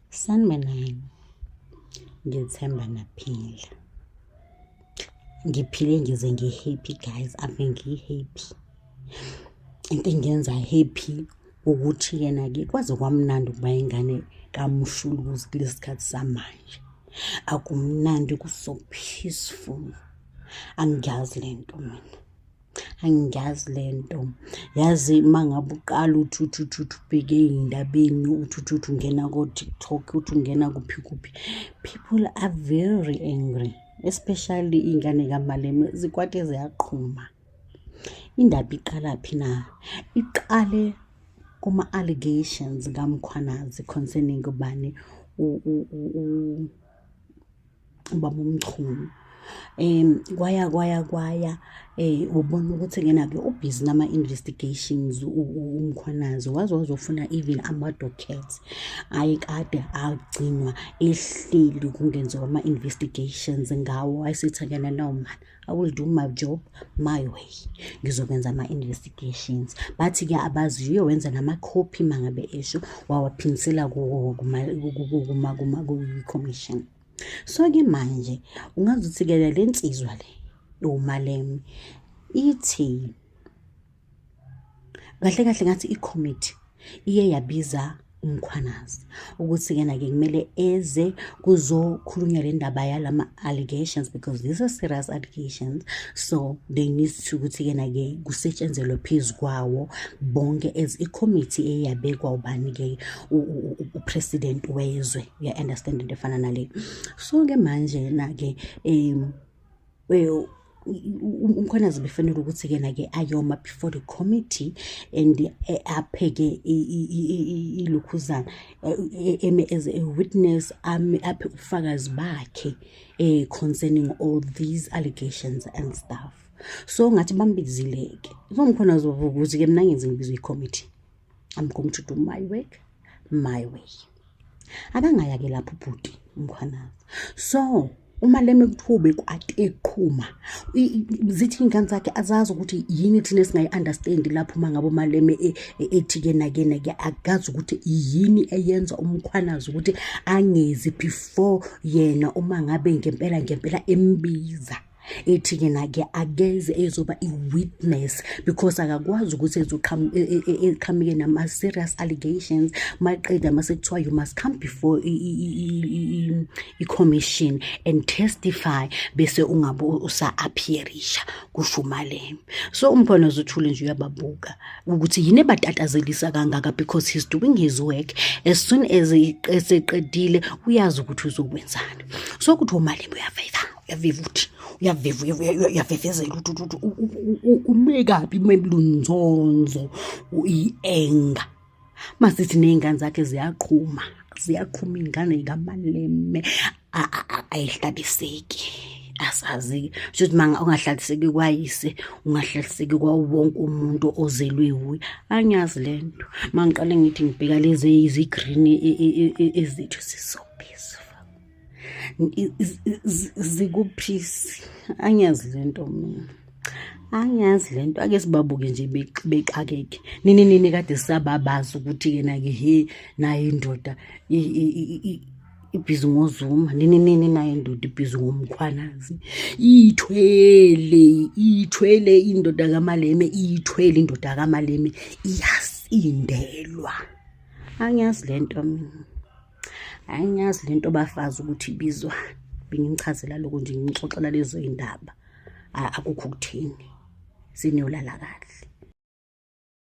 Sanibonani, ngithemba naphila. Ngiphile ngize ngi-happy guys, ave ngi-happy. Into engenza happy ukuthi yena-ke kwaze kwamnandi ukuba ingane kaMshuluzi kulesi sikhathi samanje. Akumnandi, kuso peaceful. Angiyazi lento mina. Angiyazi lento. Yazi mangabe uqala uthi ubheke ey'ndabeni, uthi ungena ko-TikTok, uthi ungena kuphi. People are very angry, especially ingane kaMalema zikwate ziyaqhuma. Indaba iqala phi na? Iqale kuma-allegations kaMkhwanazi concerning ubani ubaba uMchunu. Kwaya ubona ukuthi ngena-ke ubhizi nama-investigations uMkhwanazi wazofuna even ama-documents ayekade agcinwa ehleli kungenziwa ama-investigations ngawo. Wayesethi akena no man, I will do my job my way, ngizokwenza ama-investigations. Bathi-ke abaziyo wenza nama-copy mangabe esho wawaphinisela kuma-commission. So-ke manje ungazuthi-ke le nsizwa le uMalema ithi kahle ngathi i-committee iye yabiza uMkhwanazi ukuthi ke kumele eze kuzokhulunywa le ndaba yalama-allegations, because these are serious allegations. So they need to ukuthi kusetshenzelwe phezu kwawo bonke as i-committee eyabekwa ubani-ke upresident wezwe. You understand into efana nale. So-ke manje na-ke uMkhwanazi befanele ukuthi-ke ayoma before the committee and apheke ilukhuzana as a witness, aphe ubufakazi bakhe concerning all these allegations and stuff. So ngathi bambizile-ke so uMkhwanazi ukuthi-ke mina ngenze ngibizwe i-committee, I'm going to do my work my way. Akangaya-ke lapho ubhuti uMkhwanazi. So uMalema kuthube kwateqhuma zithi ingane zakhe azazi ukuthi yini thina singayi-understand lapho mangabe uMalema ethi-ke nake akazi ukuthi yini eyenza uMkhwanazi ukuthi angezi before yena uma ngabe ngempela embiza ethi-ke nake akeze ezoba i-witness, because akakwazi ukuthi eqhamuke nama-serious allegations. Maqeda masekuthiwa you must come before i-commission and testify bese ungabe usa-appearisha kusho uMalema. So uMkhwanazi uthule nje uyababuka ukuthi yini ebatatazelisa kangaka, because he's doing his work. As soon as eseqedile uyazi ukuthi uzokwenzani. So kuthi uMalema uyavevezela ukuthi umekapi mebulunzonzo i-enga. Masithi ney'ngane zakhe ziyaqhuma ingane kaMalema ayihlaliseki. Asazi ukuthi ungahlaliseki kwayise ungahlaliseki kwawonke umuntu ozelwe wuye. Angiyazi lento. Mangiqale ngithi ngibheka lezi izi-green ezethu sisobhizi zikuphisi. Angiyazi lento mina. Angiyazi lento. Ake sibabuke nje beqakeke. Nini kade sababazi ukuthi-ke nake nayo indoda ibhizi ngoZuma. Nini nayo indoda ibhizi ngoMkhwanazi. Ithwele indoda kaMalema, ithwele indoda kaMalema iyasindelwa. Angiyazi lento mina. Angiyazi lento bafazi ukuthi ibizwa. Bengimchazela lokho nje ngimxoxela lezo indaba. Akukho ukuthini. Sinolala kahle.